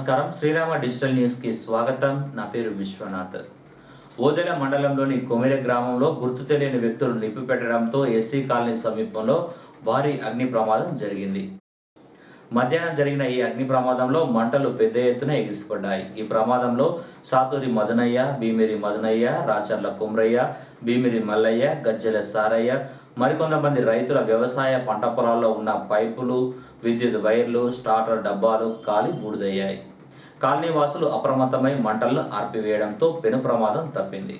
నమస్కారం. శ్రీరామ డిజిటల్ న్యూస్కి స్వాగతం. నా పేరు విశ్వనాథ్. ఓదెల మండలంలోని కొమెరె గ్రామంలో గుర్తు తెలియని వ్యక్తులు నిప్పిపెట్టడంతో ఎస్సీ కాలనీ సమీపంలో భారీ అగ్ని ప్రమాదం జరిగింది. మధ్యాహ్నం జరిగిన ఈ అగ్ని ప్రమాదంలో మంటలు పెద్ద ఎత్తున ఎగిసిపడ్డాయి. ఈ ప్రమాదంలో సాతూరి మదనయ్య, భీమిరి మదనయ్య, రాచర్ల కుమ్రయ్య, భీమిరి మల్లయ్య, గజ్జెల సారయ్య, మరికొంతమంది రైతుల వ్యవసాయ పంట పొలాల్లో ఉన్న పైపులు, విద్యుత్ వైర్లు, స్టార్టర్ డబ్బాలు కాలి బూడిదయ్యాయి. కాలనీ వాసులు అప్రమత్తమై మంటలను ఆర్పివేయడంతో పెను ప్రమాదం తప్పింది.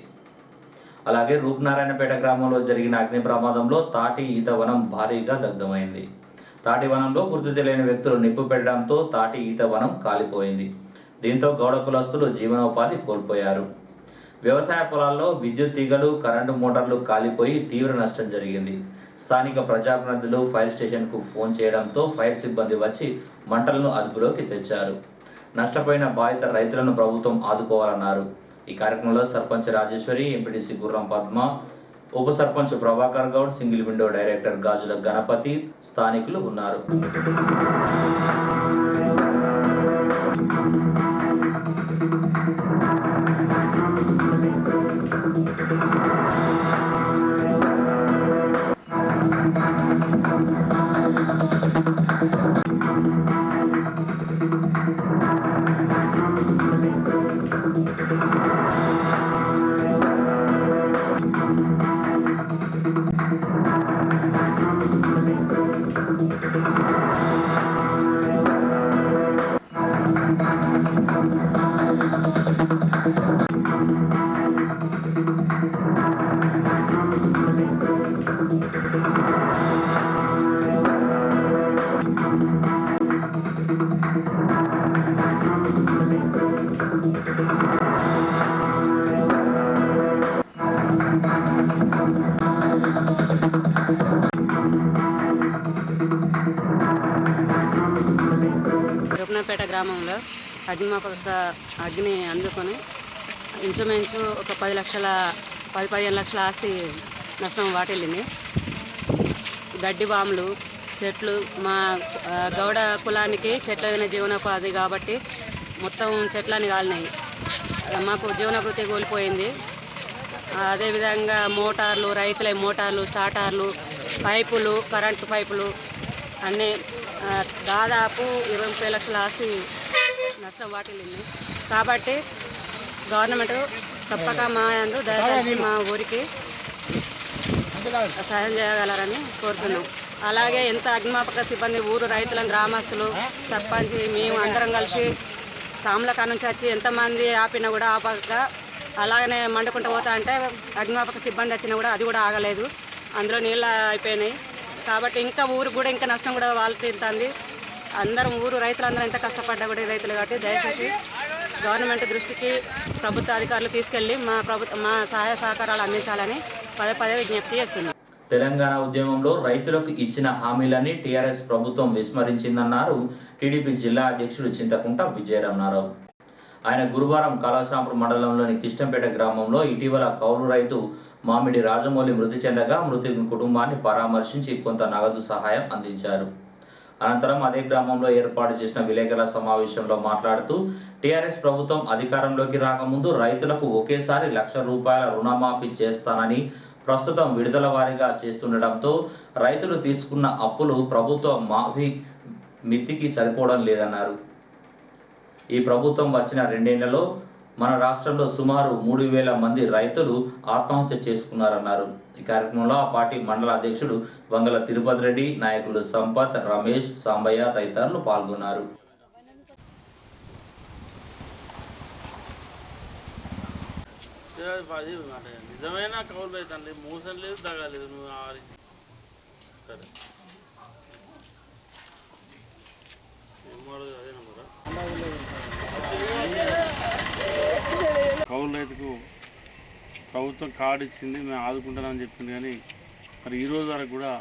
అలాగే రూపనారాయణపేట గ్రామంలో జరిగిన అగ్ని ప్రమాదంలో తాటి ఈత వనం భారీగా దగ్ధమైంది. తాటి వనంలో గుర్తు తెలియని వ్యక్తులు నిప్పు పెట్టడంతో తాటి ఈత వనం కాలిపోయింది. దీంతో గౌడ కులస్తులు జీవనోపాధి కోల్పోయారు. వ్యవసాయ పొలాల్లో విద్యుత్ తీగలు, కరెంటు మోటార్లు కాలిపోయి తీవ్ర నష్టం జరిగింది. స్థానిక ప్రజాప్రతినిధులు ఫైర్ స్టేషన్కు ఫోన్ చేయడంతో ఫైర్ సిబ్బంది వచ్చి మంటలను అదుపులోకి తెచ్చారు. నష్టపోయిన బాధిత రైతులను ప్రభుత్వం ఆదుకోవాలన్నారు. ఈ కార్యక్రమంలో సర్పంచ్ రాజేశ్వరి, ఎంపీటీసీ గుర్రం పద్మ, ఉప sarpanch Prabhakar Goud, single window director Gajula Ganapathi స్థానికులు ఉన్నారు. రూపనాపేట గ్రామంలో అగ్ని అందుకొని ఇంచుమించు ఒక 10-15 లక్షల ఆస్తి నష్టం వాటిల్లింది. గడ్డి బాములు, చెట్లు, మా గౌడ కులానికి చెట్లైన జీవనోపాధి కాబట్టి మొత్తం చెట్లని కాలినాయి. మాకు జీవనోపాధి కోల్పోయింది. అదేవిధంగా మోటార్లు, రైతుల మోటార్లు, స్టార్టర్లు, పైపులు, కరెంటు పైపులు అన్నీ దాదాపు 20-30 లక్షల ఆస్తి నష్టం వాటిల్లింది. కాబట్టి గవర్నమెంట్ తప్పక దయచేసి మా ఊరికి సహాయం చేయగలరని కోరుతున్నాం. అలాగే ఎంత అగ్నిమాపక సిబ్బంది, ఊరు రైతులను, గ్రామస్తులు, సర్పంచ్, మేము అందరం కలిసి సాముల నుంచి వచ్చి ఎంతమంది ఆపినా కూడా ఆపక అలాగనే మండుకుంటూ పోతా అంటే అగ్నిమాపక సిబ్బంది వచ్చినా కూడా అది కూడా ఆగలేదు. అందులో నీళ్ళు అయిపోయినాయి. కాబట్టి ఇంకా ఊరికి కూడా ఇంకా నష్టం కూడా వాళ్తుంది. అందరం రైతులందరూ ఎంత కష్టపడ్డా కూడా రైతులు కాబట్టి దయచేసి గవర్నమెంట్ దృష్టికి ప్రభుత్వ అధికారులు తీసుకెళ్లి మా సహాయ సహకారాలు అందించాలని పదే విజ్ఞప్తి చేస్తున్నాం. తెలంగాణ ఉద్యమంలో రైతులకు ఇచ్చిన హామీలని టీఆర్ఎస్ ప్రభుత్వం విస్మరించిందన్నారు టీడీపీ జిల్లా అధ్యక్షుడు చింతకుంట విజయరామరావు. ఆయన గురువారం కాళాసాంపూర్ మండలంలోని కిష్టంపేట గ్రామంలో ఇటీవల కౌలు రైతు మామిడి రాజమౌళి మృతి చెందగా మృతి కుటుంబాన్ని పరామర్శించి కొంత నగదు సహాయం అందించారు. అనంతరం అదే గ్రామంలో ఏర్పాటు చేసిన విలేకరుల సమావేశంలో మాట్లాడుతూ టీఆర్ఎస్ ప్రభుత్వం అధికారంలోకి రాకముందు రైతులకు ఒకేసారి ₹1,00,000 రుణమాఫీ చేస్తానని ప్రస్తుతం విడుదల వారీగా చేస్తుండటంతో రైతులు తీసుకున్న అప్పులు ప్రభుత్వ మాఫీ మితికి సరిపోవడం లేదన్నారు. ఈ ప్రభుత్వం వచ్చిన 2 ఏళ్లలో మన రాష్ట్రంలో సుమారు 3,000 మంది రైతులు ఆత్మహత్య చేసుకున్నారన్నారు. ఈ కార్యక్రమంలో ఆ పార్టీ మండల అధ్యక్షుడు వంగల తిరుపతి రెడ్డి, నాయకులు సంపత్, రమేష్, సాంబయ్య తదితరులు పాల్గొన్నారు. నిజమైన కౌలు రైతు మోసం లేదు, తగ్గలేదు. కౌలు రైతుకు ప్రభుత్వం కార్డు ఇచ్చింది, మేము ఆదుకుంటానని చెప్తుంది. కానీ మరి ఈరోజు వరకు కూడా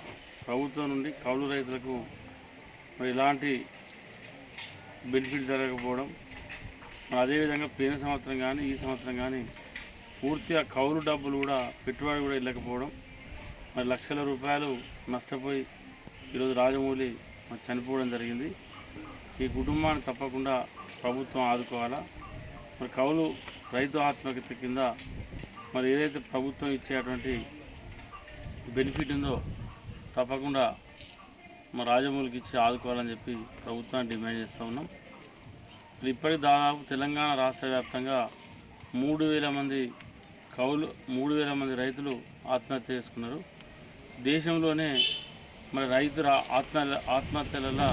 ప్రభుత్వం నుండి కౌలు రైతులకు మరి ఎలాంటి బెనిఫిట్ జరగకపోవడం, మరి అదేవిధంగా పోయిన సంవత్సరం కానీ ఈ సంవత్సరం కానీ పూర్తిగా కౌలు డబ్బులు కూడా పెట్టుబడి కూడా వెళ్ళకపోవడం, మరి లక్షల రూపాయలు నష్టపోయి ఈరోజు రాజమౌళి చనిపోవడం జరిగింది. ఈ కుటుంబాన్ని తప్పకుండా ప్రభుత్వం ఆదుకోవాలా. మరి కౌలు రైతు ఆత్మహత్య కింద మరి ఏదైతే ప్రభుత్వం ఇచ్చేటువంటి బెనిఫిట్ ఉందో తప్పకుండా మా రాజమౌళికి ఇచ్చి ఆదుకోవాలని చెప్పి ప్రభుత్వాన్ని డిమాండ్ చేస్తూ ఉన్నాం. ఇప్పటికి దాదాపు తెలంగాణ రాష్ట్ర వ్యాప్తంగా 3,000 మంది 3,000 మంది రైతులు ఆత్మహత్య చేసుకున్నారు. దేశంలోనే మరి రైతుల ఆత్మహత్యలలో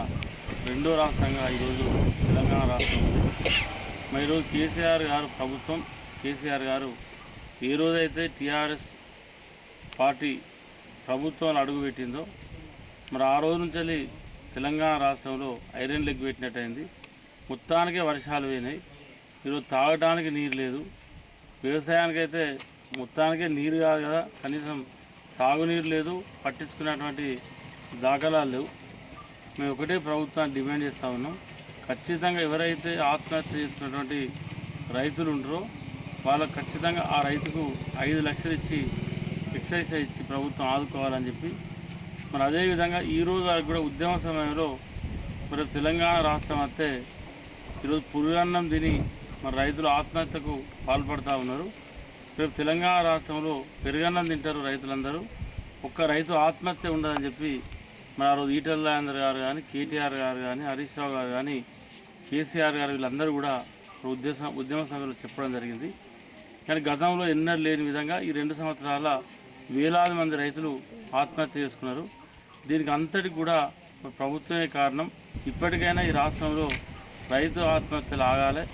రెండో రాష్ట్రంగా ఈరోజు తెలంగాణ రాష్ట్రం ఉంది. మరి ఈరోజు కేసీఆర్ గారు ఏ రోజైతే టీఆర్ఎస్ పార్టీ ప్రభుత్వాలు అడుగుపెట్టిందో మరి ఆ రోజు నుంచి తెలంగాణ రాష్ట్రంలో ఐరన్ లెగ్ పెట్టినట్టయింది. మొత్తానికే వర్షాలు పోయినాయి. ఈరోజు తాగడానికి నీరు లేదు. వ్యవసాయానికైతే మొత్తానికే నీరు కాదు కదా, కనీసం సాగునీరు లేదు, పట్టించుకున్నటువంటి దాఖలాలు లేవు. మేము ఒకటే ప్రభుత్వాన్ని డిమాండ్ చేస్తూ ఉన్నాం. ఖచ్చితంగా ఎవరైతే ఆత్మహత్య చేసుకున్నటువంటి రైతులు ఉంటారో వాళ్ళకు ఖచ్చితంగా ఆ రైతుకు 5 లక్షలు ఇచ్చి ఎక్సైజ్ ఇచ్చి ప్రభుత్వం ఆదుకోవాలని చెప్పి మరి అదేవిధంగా ఈరోజు కూడా ఉద్యమ సమయంలో మరి తెలంగాణ రాష్ట్రం వస్తే ఈరోజు పురుగన్నం తిని మరి రైతులు ఆత్మహత్యకు పాల్పడుతూ ఉన్నారు. రేపు తెలంగాణ రాష్ట్రంలో పెరుగన్నం తింటారు రైతులందరూ. ఒక్క రైతు ఆత్మహత్య ఉండదని చెప్పి మరి ఆ రోజు ఈటెల రాజేందర్ గారు కానీ, కేటీఆర్ గారు కానీ, హరీష్ రావు గారు కానీ, కేసీఆర్ గారు వీళ్ళందరూ కూడా ఉద్యమ సమయంలో చెప్పడం జరిగింది. కానీ గతంలో ఎన్నడూ లేని విధంగా ఈ 2 సంవత్సరాల వేలాది మంది రైతులు ఆత్మహత్య చేసుకున్నారు. దీనికి అంతటికి కూడా ప్రభుత్వమే కారణం. ఇప్పటికైనా ఈ రాష్ట్రంలో రైతు ఆత్మహత్యలు ఆగాలి.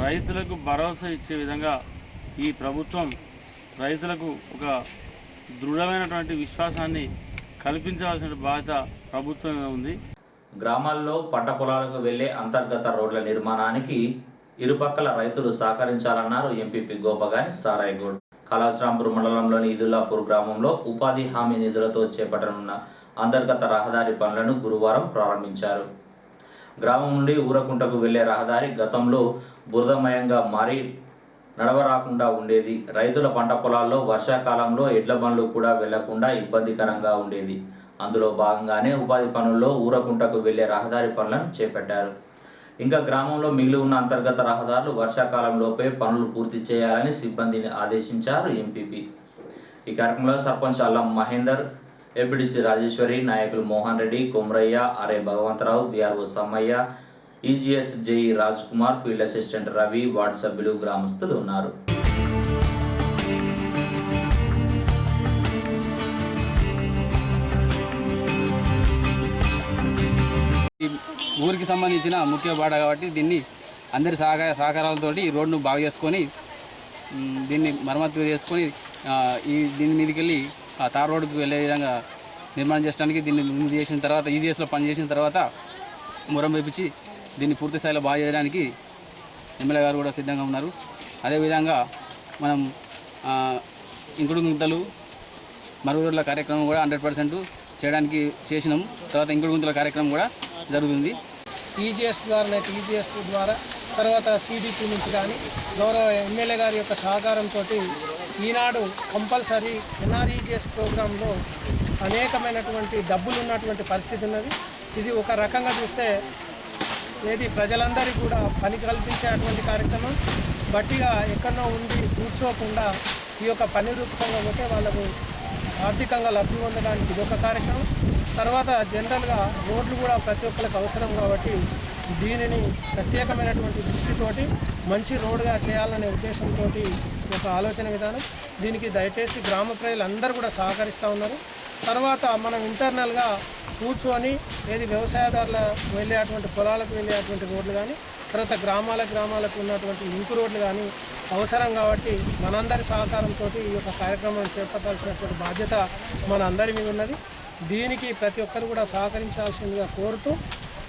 రైతులకు భరోసా ఇచ్చే విధంగా ఈ ప్రభుత్వం రైతులకు ఒక దృఢమైనటువంటి విశ్వాసాన్ని కల్పించవలసిన బాధ్యత ప్రభుత్వమే ఉంది. గ్రామాల్లో పంట పొలాలకు వెళ్లే అంతర్గత రోడ్ల నిర్మాణానికి ఇరుపక్కల రైతులు సహకరించాలన్నారు ఎంపీపీ గోపగాని సారాయ్ గౌడ్. కళాశ్రాంపూర్ మండలంలోని ఇదుల్లాపూర్ గ్రామంలో ఉపాధి హామీ నిధులతో చేపట్టనున్న అంతర్గత రహదారి పనులను గురువారం ప్రారంభించారు. గ్రామం నుండి ఊరకుంటకు వెళ్లే రహదారి గతంలో బురదమయంగా మారి నడవరాకుండా ఉండేది. రైతుల పంట పొలాల్లో వర్షాకాలంలో ఎడ్ల బండ్లు కూడా వెళ్లకుండా ఇబ్బందికరంగా ఉండేది. అందులో భాగంగానే ఉపాధి పనుల్లో ఊరకుంటకు వెళ్లే రహదారి పనులను చేపట్టారు. ఇంకా గ్రామంలో మిగిలి ఉన్న అంతర్గత రహదారులు వర్షాకాలంలోపే పనులు పూర్తి చేయాలని సిబ్బందిని ఆదేశించారు ఎంపీపీ. ఈ కార్యక్రమంలో సర్పంచ్ అల్లం మహేందర్, ఎంపీటీసీ రాజేశ్వరి, నాయకులు Mohan Reddy, Komaraiah, RA Bhagavantharao, BRO Sammaiah, EGS JE Raj Kumar, field assistant Ravi, ward సభ్యులు, గ్రామస్తులు ఉన్నారు. ఊరికి సంబంధించిన ముఖ్య బాట కాబట్టి దీన్ని అందరి సహకారాలతోటి ఈ రోడ్డును బాగు చేసుకొని దీన్ని మరమ్మతు చేసుకొని దీని మీదకి వెళ్ళి తార్ రోడ్డుకు వెళ్ళే విధంగా నిర్మాణం చేయడానికి దీన్ని ముందు చేసిన తర్వాత ఈజీఎస్లో పని చేసిన తర్వాత మురం వేపించి దీన్ని పూర్తి స్థాయిలో బాగు చేయడానికి ఎమ్మెల్యే గారు కూడా సిద్ధంగా ఉన్నారు. అదేవిధంగా మనం ఇంకుడు గుంతలు మరుగుదొడ్ల కార్యక్రమం కూడా 100% చేయడానికి చేసినాం. తర్వాత ఇంకుడు గుంతల కార్యక్రమం కూడా జరుగుతుంది. ఈజీఎస్ ద్వారా తర్వాత సిడిపి నుంచి కానీ గౌరవ ఎమ్మెల్యే గారి యొక్క సహకారంతో ఈనాడు కంపల్సరీ ఎన్ఆర్ఈజీఎస్ ప్రోగ్రాంలో అనేకమైనటువంటి డబ్బులు ఉన్నటువంటి పరిస్థితి ఉన్నది. ఇది ఒక రకంగా చూస్తే ఏది ప్రజలందరికీ కూడా పని కల్పించేటువంటి కార్యక్రమం. బట్టిగా ఎక్కడో ఉండి కూర్చోకుండా ఈ యొక్క పని రూపకంగా పోతే వాళ్ళకు ఆర్థికంగా లబ్ధి పొందడానికి ఇది ఒక కార్యక్రమం. తర్వాత జనరల్గా రోడ్లు కూడా ప్రతి ఒక్కరికి అవసరం కాబట్టి దీనిని ప్రత్యేకమైనటువంటి దృష్టితోటి మంచి రోడ్డుగా చేయాలనే ఉద్దేశంతో ఒక ఆలోచన విధానం. దీనికి దయచేసి గ్రామ ప్రజలందరూ కూడా సహకరిస్తూ ఉన్నారు. తర్వాత మనం ఇంటర్నల్గా కూర్చొని ఏది వ్యవసాయదారుల వెళ్ళేటువంటి పొలాలకు వెళ్ళేటువంటి రోడ్లు కానీ తర్వాత గ్రామాలకు ఉన్నటువంటి లింక్ రోడ్లు కానీ అవసరం కాబట్టి మనందరి సహకారంతో ఈ యొక్క కార్యక్రమాన్ని చేపట్టాల్సినటువంటి బాధ్యత మన అందరి మీద ఉన్నది. దీనికి ప్రతి ఒక్కరు కూడా సహకరించాల్సిందిగా కోరుతూ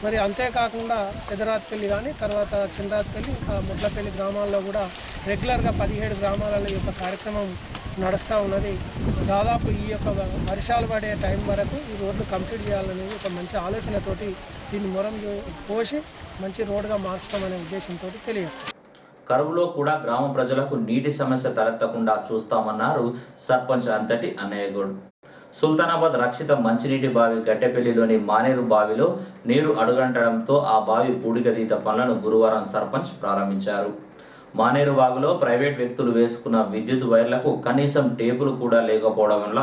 మరి అంతేకాకుండా పెదరాత్పల్లి కానీ తర్వాత చిన్నరాత్పల్లి ఇంకా ముడ్లపల్లి గ్రామాల్లో కూడా రెగ్యులర్గా 17 గ్రామాలలో ఈ యొక్క కార్యక్రమం నడుస్తూ ఉన్నది. దాదాపు ఈ యొక్క వర్షాలు పడే టైం వరకు ఈ రోడ్లు కంప్లీట్ చేయాలనేది ఒక మంచి ఆలోచనతోటి దీన్ని మొరం పోసి మంచి రోడ్డుగా మార్చుతామనే ఉద్దేశంతో తెలియజేస్తాం. కరువులో కూడా గ్రామ ప్రజలకు నీటి సమస్య తలెత్తకుండా చూస్తామన్నారు సర్పంచ్ అంతటి అన్నయ్య గౌడ్. సుల్తానాబాద్ రక్షిత మంచినీటి బావి గట్టెపల్లిలోని మానేరు బావిలో నీరు అడుగంటడంతో ఆ బావి పూడికతీత పనులను గురువారం సర్పంచ్ ప్రారంభించారు. మానేరు వాగులో ప్రైవేట్ వ్యక్తులు వేసుకున్న విద్యుత్ వైర్లకు కనీసం టేపులు కూడా లేకపోవడం వల్ల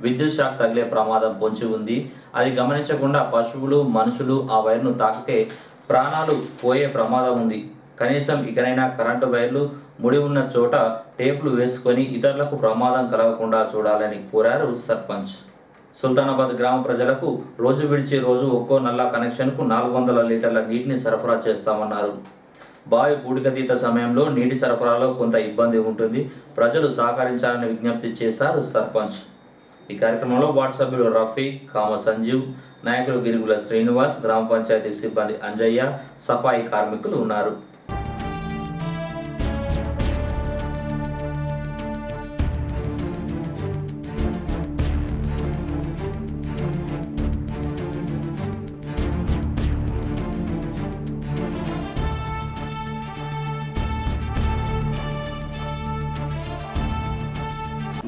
విద్యుత్ షాక్ తగిలే ప్రమాదం పొంచి ఉంది. అది గమనించకుండా పశువులు, మనుషులు ఆ వైర్ను తాకితే ప్రాణాలు పోయే ప్రమాదం ఉంది. కనీసం ఇకనైనా కరెంటు వైర్లు ముడి ఉన్న చోట టేపులు వేసుకొని ఇతరులకు ప్రమాదం కలగకుండా చూడాలని కోరారు సర్పంచ్. సుల్తానాబాద్ గ్రామ ప్రజలకు రోజు విడిచి రోజు ఒక్కో నల్లా కనెక్షన్కు 400 లీటర్ల నీటిని సరఫరా చేస్తామన్నారు. బావి పూడికతీత సమయంలో నీటి సరఫరాలో కొంత ఇబ్బంది ఉంటుంది, ప్రజలు సహకరించాలని విజ్ఞప్తి చేశారు సర్పంచ్. ఈ కార్యక్రమంలో వార్డు సభ్యులు రఫీ, కామ సంజీవ్, నాయకులు గిరుగుల శ్రీనివాస్, గ్రామ పంచాయతీ సిబ్బంది అంజయ్య, సఫాయి కార్మికులు ఉన్నారు.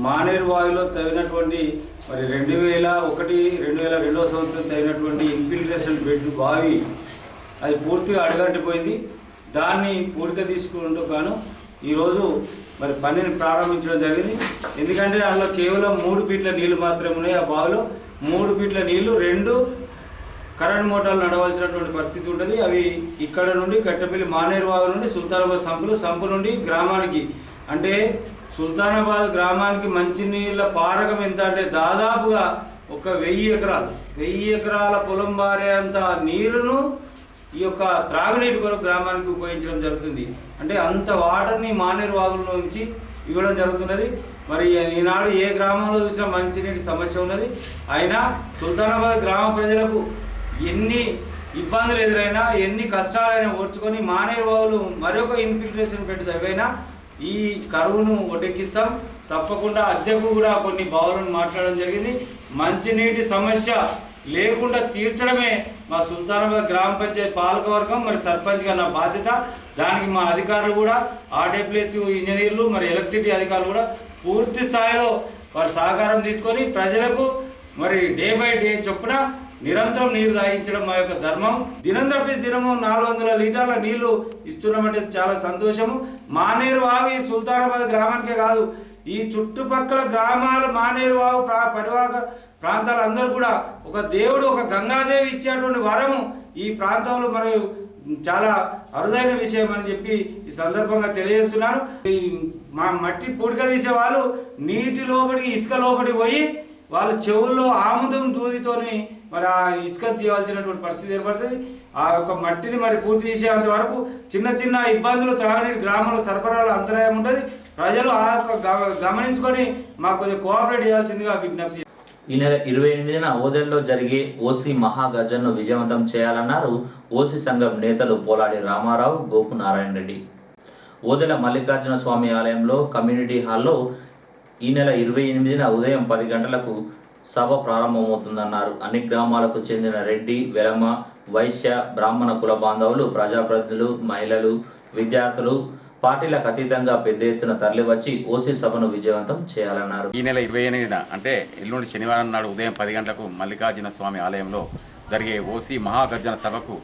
మానేరు బావిలో తవ్వినటువంటి మరి 2001-2002 సంవత్సరం తవ్వినటువంటి ఇన్ఫిల్ట్రేషన్ బెడ్ బావి అది పూర్తిగా అడుగంటిపోయింది. దాన్ని పూడిక తీసుకుంటూ గాను ఈరోజు మరి పనిని ప్రారంభించడం జరిగింది. ఎందుకంటే అందులో కేవలం 3 ఫీట్ల నీళ్లు మాత్రమే ఉన్నాయి. ఆ బావిలో 3 ఫీట్ల నీళ్లు 2 కరెంట్ మోటార్లు నడవలసినటువంటి పరిస్థితి ఉంటుంది. అవి ఇక్కడ నుండి గట్టెపల్లి మానేరు వాగు నుండి సుల్తానాబాద్ సంపు నుండి గ్రామానికి, అంటే సుల్తానాబాద్ గ్రామానికి మంచినీళ్ళ పారకం ఎంత అంటే దాదాపుగా ఒక 1000 ఎకరాల పొలం బారేంత నీరును ఈ యొక్క త్రాగునీటి కొరకు గ్రామానికి ఉపయోగించడం జరుగుతుంది. అంటే అంత వాటర్ని మానేరు వాగుల నుంచి ఇవ్వడం జరుగుతున్నది. మరి ఈనాడు ఏ గ్రామంలో చూసినా మంచినీటి సమస్య ఉన్నది. అయినా సుల్తానాబాద్ గ్రామ ప్రజలకు ఎన్ని ఇబ్బందులు ఎదురైనా, ఎన్ని కష్టాలైనా ఓర్చుకొని మానేరు వాగులు మరొక ఇన్ఫిల్ట్రేషన్ పెట్టి తవ్వైనా ఈ కరువును ఒటెక్కిస్తాం. తప్పకుండా అద్దెకు కూడా కొన్ని బావులను మాట్లాడడం జరిగింది. మంచినీటి సమస్య లేకుండా తీర్చడమే మా సుల్తానాబాద్ గ్రామ పంచాయతీ పాలకవర్గం మరి సర్పంచ్గా నా బాధ్యత. దానికి మా అధికారులు కూడా ఆర్డబ్ల్యూఎస్ ఇంజనీర్లు మరి ఎలక్ట్రిసిటీ అధికారులు కూడా పూర్తి స్థాయిలో వారి సహకారం తీసుకొని ప్రజలకు మరి డే బై డే చొప్పున నిరంతరం నీరు తాగించడం మా యొక్క ధర్మం. దినం తప్పి దినము 400 లీటర్ల నీళ్లు ఇస్తున్నామంటే చాలా సంతోషము. మానేరు వాగు సుల్తానాబాద్ గ్రామానికే కాదు, ఈ చుట్టుపక్కల గ్రామాలు మానేరు వాగు పరివాహక ప్రాంతాలందరూ కూడా ఒక దేవుడు, ఒక గంగాదేవి ఇచ్చేటువంటి వరము ఈ ప్రాంతంలో మరి చాలా అరుదైన విషయం అని చెప్పి ఈ సందర్భంగా తెలియజేస్తున్నాను. ఈ మా మట్టి పూడిక తీసే వాళ్ళు నీటి లోపలికి, ఇసుక లోపలికి పోయి వాళ్ళ చెవుల్లో ఆముదం దూదితోని మరి ఆ ఇసుక తీయాల్సినటువంటి పరిస్థితి ఏర్పడుతుంది. ఆ యొక్క మట్టిని మరి పూర్తి చేసేంత వరకు చిన్న చిన్న ఇబ్బందులు, త్రాగునీటి గ్రామంలో సరఫరాలో అంతరాయం ఉంటుంది. ప్రజలు ఆ యొక్క గమనించుకొని మాకు కొద్దిగా కోఆపరేట్ చేయాల్సిందిగా విజ్ఞప్తి. ఈ నెల 28న ఓదెల్లో జరిగే ఓసీ మహాగర్జన్ను విజయవంతం చేయాలన్నారు ఓసీ సంఘం నేతలు పోలాడి రామారావు, గోపు నారాయణ రెడ్డి. ఓదెల మల్లికార్జున స్వామి ఆలయంలో కమ్యూనిటీ హాల్లో ఈ నెల 28న ఉదయం 10 గంటలకు సభ ప్రారంభమవుతుందన్నారు. అన్ని గ్రామాలకు చెందిన రెడ్డి, వెలమ, వైశ్య, బ్రాహ్మణ కుల బాంధవులు, ప్రజాప్రతినిధులు, మహిళలు, విద్యార్థులు పార్టీలకు అతీతంగా పెద్ద ఎత్తున తరలివచ్చి ఓసీ సభను విజయవంతం చేయాలన్నారు. ఈ నెల 28న అంటే ఎల్లుండి శనివారం నాడు ఉదయం 10 గంటలకు మల్లికార్జున స్వామి ఆలయంలో జరిగే ఓసీ మహాగర్జన సభకు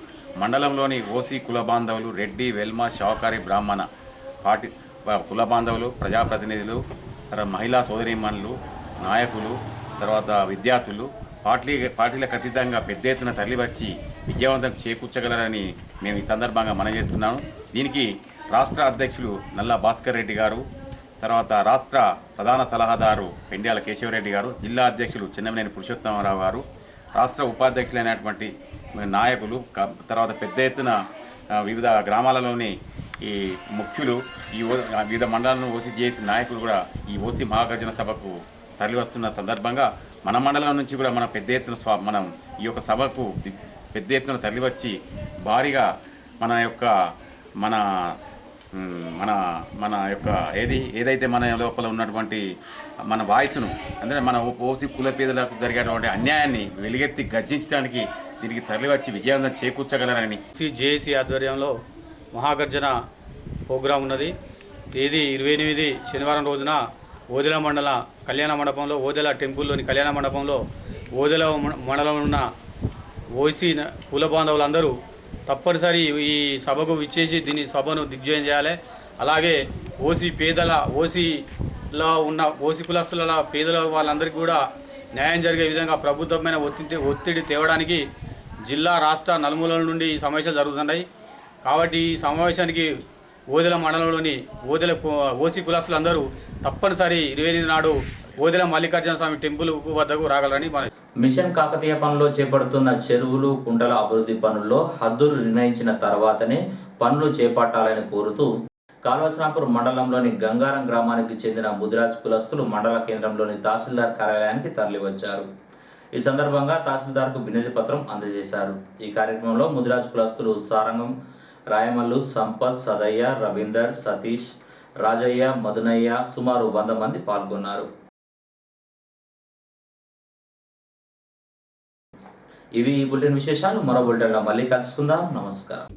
మండలంలోని ఓసీ కుల బాంధవులు, రెడ్డి, వెల్మ, షావుకారి, బ్రాహ్మణ పార్టీ కుల బాంధవులు, ప్రజాప్రతినిధులు, మహిళా సోదరీమణులు, నాయకులు, తర్వాత విద్యార్థులు పార్టీలకు అతీతంగా పెద్ద ఎత్తున తరలివచ్చి విజయవంతం చేకూర్చగలరని మేము ఈ సందర్భంగా మనవి చేస్తున్నాము. దీనికి రాష్ట్ర అధ్యక్షులు నల్లా భాస్కర్ రెడ్డి గారు, తర్వాత రాష్ట్ర ప్రధాన సలహాదారు పెండ్యాల కేశవరెడ్డి గారు, జిల్లా అధ్యక్షులు చిన్నమనేని పురుషోత్తమరావు గారు, రాష్ట్ర ఉపాధ్యక్షులైనటువంటి నాయకులు, తర్వాత పెద్ద ఎత్తున వివిధ గ్రామాలలోని ఈ ముఖ్యులు, ఈ వివిధ మండలాలను ఓసీ చేసి నాయకులు కూడా ఈ ఓసీ మహాగర్జన సభకు తరలివస్తున్న సందర్భంగా మన మండలం నుంచి కూడా మనం పెద్ద ఎత్తున మనం ఈ యొక్క సభకు పెద్ద ఎత్తున తరలివచ్చి భారీగా మన యొక్క ఏదైతే మన లోపల ఉన్నటువంటి మన వాయిస్ను, అంటే మన ఓసీ కుల పేదలకు జరిగేటువంటి అన్యాయాన్ని వెలుగెత్తి గర్జించడానికి దీనికి తరలివచ్చి విజయవంతం చేకూర్చగలరని జేఏసీ ఆధ్వర్యంలో మహాగర్జన ప్రోగ్రాం ఉన్నది. తేదీ 28 శనివారం రోజున ఓదెల మండల కళ్యాణ మండపంలో ఓదెల టెంపుల్లోని కళ్యాణ మండపంలో ఓదెల మండలంలో ఉన్న ఓసీ కుల బాంధవులందరూ తప్పనిసరి ఈ సభకు విచ్చేసి దీని సభను దిగ్విజయం చేయాలి. అలాగే ఓసీలో ఉన్న ఓసీ కులస్తుల పేదల వాళ్ళందరికీ కూడా న్యాయం జరిగే విధంగా ప్రభుత్వమైన ఒత్తిడి తేవడానికి జిల్లా రాష్ట్ర నలుమూలల నుండి ఈ సమావేశాలు జరుగుతున్నాయి. కాబట్టి ఈ సమావేశానికి ఓదెల మండలంలోని ఓసీ కులస్తులందరూ తప్పనిసరి 28 నాడు ఓదెల మల్లికార్జున స్వామి టెంపుల్ వద్దకు రాగలరని మిషన్ కాకతీయ పనుల్లో చేపడుతున్న చెరువులు కుంటల అభివృద్ధి పనుల్లో హద్దులు నిర్ణయించిన తర్వాతనే పనులు చేపట్టాలని కోరుతూ కాల్వస్నాపూర్ మండలంలోని గంగారం గ్రామానికి చెందిన ముదిరాజ్ కులస్తులు మండల కేంద్రంలోని తహసీల్దార్ కార్యాలయానికి తరలివచ్చారు. ఈ సందర్భంగా తహసీల్దార్కు వినతి పత్రం అందజేశారు. ఈ కార్యక్రమంలో ముదిరాజ్ కులస్తులు సారంగం, రాయమల్లు, సంపత్, సదయ్య, రవీందర్, సతీష్, రాజయ్య, మధునయ్య సుమారు 100 మంది పాల్గొన్నారు. ఇవి ఈ బులెటిన్ విశేషాలు. మరో బులెటిన్లో మళ్ళీ కలుసుకుందాం. నమస్కారం.